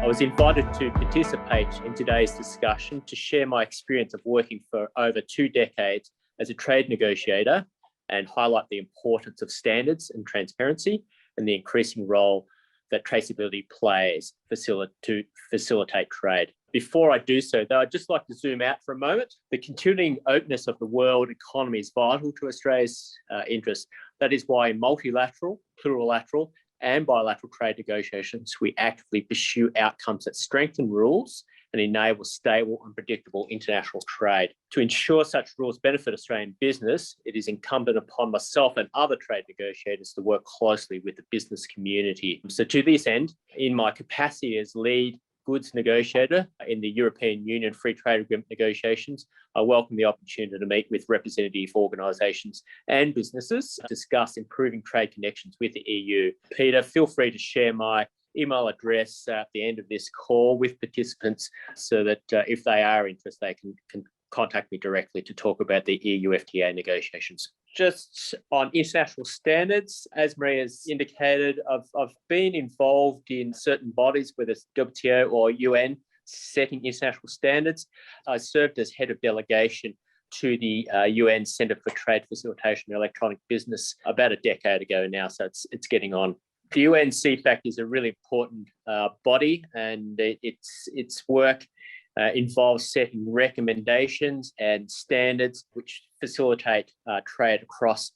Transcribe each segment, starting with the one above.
I was invited to participate in today's discussion to share my experience of working for over 2 decades as a trade negotiator and highlight the importance of standards and transparency and the increasing role that traceability plays to facilitate trade. Before I do so, though, I'd just like to zoom out for a moment. The continuing openness of the world economy is vital to Australia's interests. That is why in multilateral, plurilateral, and bilateral trade negotiations, we actively pursue outcomes that strengthen rules and enable stable and predictable international trade. To ensure such rules benefit Australian business, it is incumbent upon myself and other trade negotiators to work closely with the business community. So to this end, in my capacity as lead goods negotiator in the European Union Free Trade Agreement negotiations, I welcome the opportunity to meet with representative organisations and businesses to discuss improving trade connections with the EU. Peter, feel free to share my email address at the end of this call with participants so that if they are interested, they can contact me directly to talk about the EU FTA negotiations. Just on international standards, as Maria has indicated, I've been involved in certain bodies, whether it's WTO or UN, setting international standards. I served as head of delegation to the UN Centre for Trade Facilitation and Electronic Business about a decade ago now, so it's getting on. The UN CFAC is a really important body, and its work involves setting recommendations and standards which facilitate trade across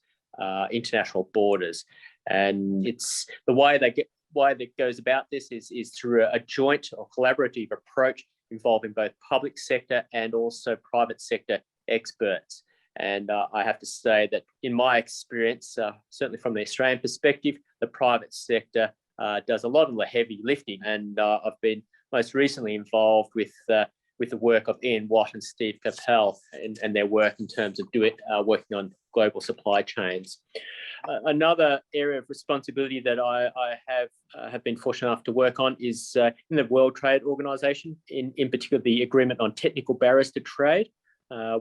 international borders. And it's the way that goes about this is through a joint or collaborative approach involving both public sector and also private sector experts. And I have to say that in my experience, certainly from the Australian perspective, the private sector does a lot of the heavy lifting. And I've been most recently involved with the work of Ian Watt and Steve Capel and their work in terms of working on global supply chains. Another area of responsibility that I have been fortunate enough to work on is in the World Trade Organization, in particular the Agreement on Technical Barriers to Trade,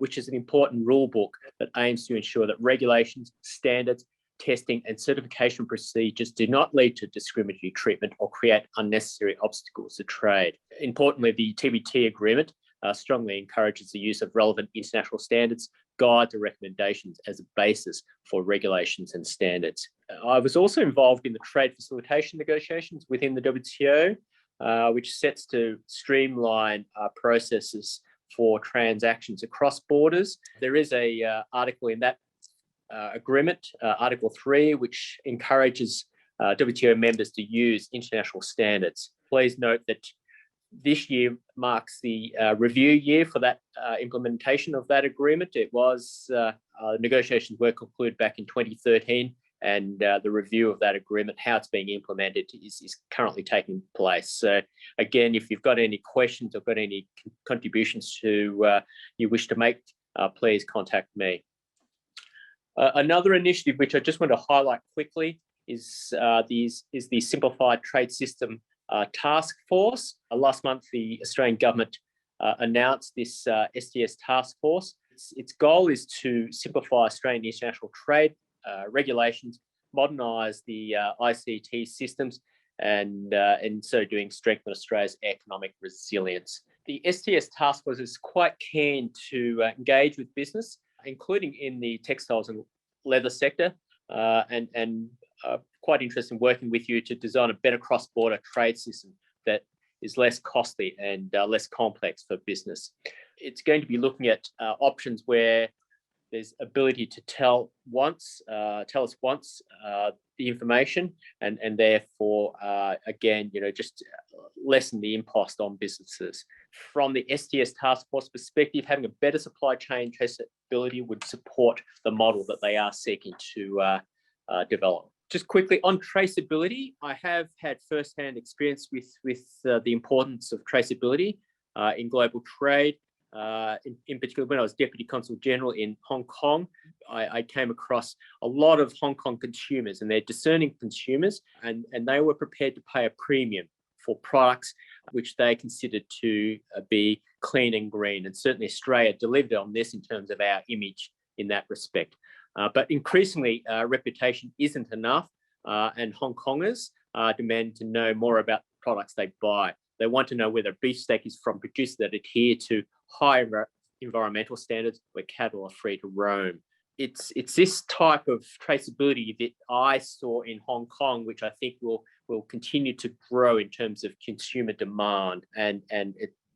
which is an important rule book that aims to ensure that regulations, standards, testing and certification procedures do not lead to discriminatory treatment or create unnecessary obstacles to trade. Importantly, the TBT agreement strongly encourages the use of relevant international standards, guides and recommendations as a basis for regulations and standards. I was also involved in the trade facilitation negotiations within the WTO, which sets to streamline processes for transactions across borders. There is a article in that agreement, Article 3, which encourages WTO members to use international standards. Please note that this year marks the review year for that implementation of that agreement. It was negotiations were concluded back in 2013, and the review of that agreement, how it's being implemented, is currently taking place. So again, if you've got any questions or got any contributions to you wish to make, please contact me. Another initiative which I just want to highlight quickly is the Simplified Trade System Task Force. Last month, the Australian government announced this STS task force. Its goal is to simplify Australian international trade regulations, modernise the ICT systems, and in so doing strengthen Australia's economic resilience. The STS task force is quite keen to engage with business, including in the textiles and leather sector, and quite interested in working with you to design a better cross-border trade system that is less costly and less complex for business. It's going to be looking at options where there's ability to tell us once the information, and therefore again, just lessen the impost on businesses. From the STS task force perspective, having a better supply chain traceability would support the model that they are seeking to develop. Just quickly on traceability, I have had first-hand experience with the importance of traceability in global trade. In particular, when I was Deputy Consul General in Hong Kong, I came across a lot of Hong Kong consumers, and they're discerning consumers, and they were prepared to pay a premium for products which they considered to be clean and green. And certainly Australia delivered on this in terms of our image in that respect. But increasingly, reputation isn't enough, and Hong Kongers demand to know more about the products they buy. They want to know whether beef steak is from producers that adhere to high environmental standards where cattle are free to roam. It's this type of traceability that I saw in Hong Kong, which I think will continue to grow in terms of consumer demand, and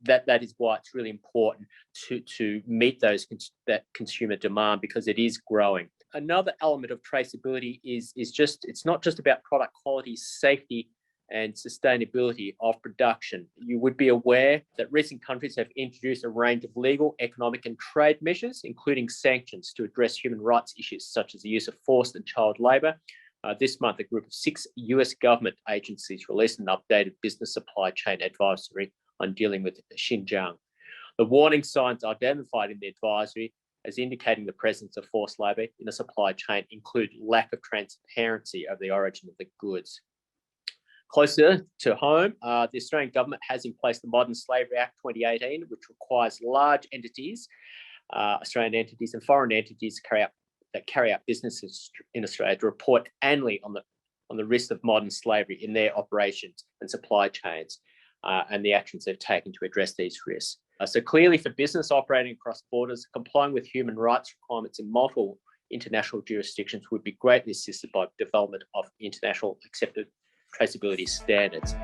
that is why it's really important to meet that consumer demand, because it is growing. Another element of traceability is it's not just about product quality, safety, and sustainability of production. You would be aware that recent countries have introduced a range of legal, economic, and trade measures, including sanctions to address human rights issues such as the use of forced and child labour. This month, a group of 6 US government agencies released an updated business supply chain advisory on dealing with Xinjiang. The warning signs identified in the advisory as indicating the presence of forced labour in the supply chain include lack of transparency of the origin of the goods. Closer to home, the Australian government has in place the Modern Slavery Act 2018, which requires large entities, Australian entities and foreign entities that carry out businesses in Australia to report annually on the risk of modern slavery in their operations and supply chains, and the actions they've taken to address these risks. So clearly, for business operating across borders, complying with human rights requirements in multiple international jurisdictions would be greatly assisted by development of international accepted traceability standards.